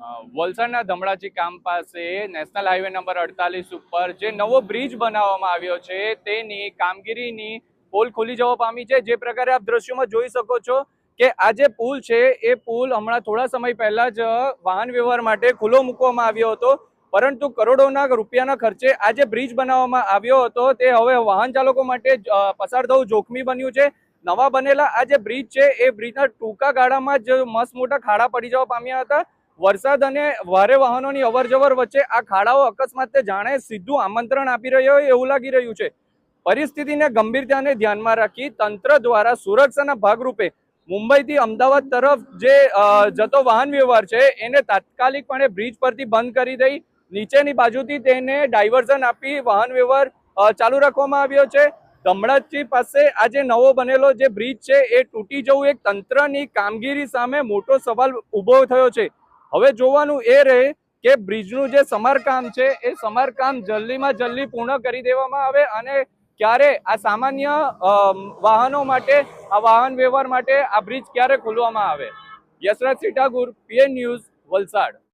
વલસાડના ધમડાચી ગામ પાસે નેશનલ હાઈવે નંબર 48 ઉપર જે નવો બ્રિજ બનાવવામાં આવ્યો છે તેની કામગીરીની પોલ ખુલી જવા પામી છે। જે પ્રકારે આપ દ્રશ્યોમાં જોઈ શકો છો કે આ જે પુલ છે એ પુલ હમણાં થોડા સમય પહેલા જ વાહન વ્યવહાર માટે ખુલ્લો મૂકવામાં આવ્યો હતો, પરંતુ કરોડોના રૂપિયાના ખર્ચે આ જે બ્રિજ બનાવવામાં આવ્યો હતો તે હવે વાહન ચાલકો માટે પસાર થવું જોખમી બન્યું છે। નવા બનેલા આ જે બ્રિજ છે એ બ્રિજના ટૂંકા ગાળામાં જ મસ્ત મોટા ખાડા પડી જવા પામ્યા હતા। વરસાદ અને ભારે વાહનોની અવરજવર વચ્ચે આ ખાડાઓ અકસ્માતે જાણે સીધું આમંત્રણ આપી રહ્યો હોય એવું લાગી રહ્યું છે। પરિસ્થિતિને ગંભીરતાને ધ્યાનમાં રાખી તંત્ર દ્વારા સુરક્ષાના ભાગરૂપે મુંબઈથી અમદાવાદ તરફ જે જતો વાહન વ્યવહાર છે એને તાત્કાલિકપણે બ્રિજ પરથી બંધ કરી દઈ નીચેની બાજુથી તેને ડાયવર્ઝન આપી વાહન વ્યવહાર ચાલુ રાખવામાં આવ્યો છે। ધમડાચી પાસે આ જે નવો બનેલો જે બ્રિજ છે એ તૂટી જવું એક તંત્રની કામગીરી સામે મોટો સવાલ ઉભો થયો છે। હવે જોવાનું એ રહે કે બ્રિજનું જે સમારકામ છે એ સમારકામ જલ્દીમાં જલ્દી પૂર્ણ કરી દેવામાં આવે અને ક્યારે આ સામાન્ય વાહનો માટે, આ વાહન વ્યવહાર માટે આ બ્રિજ ક્યારે ખોલવામાં આવે। Yashrajsinh Thakur, PN News, Valsad.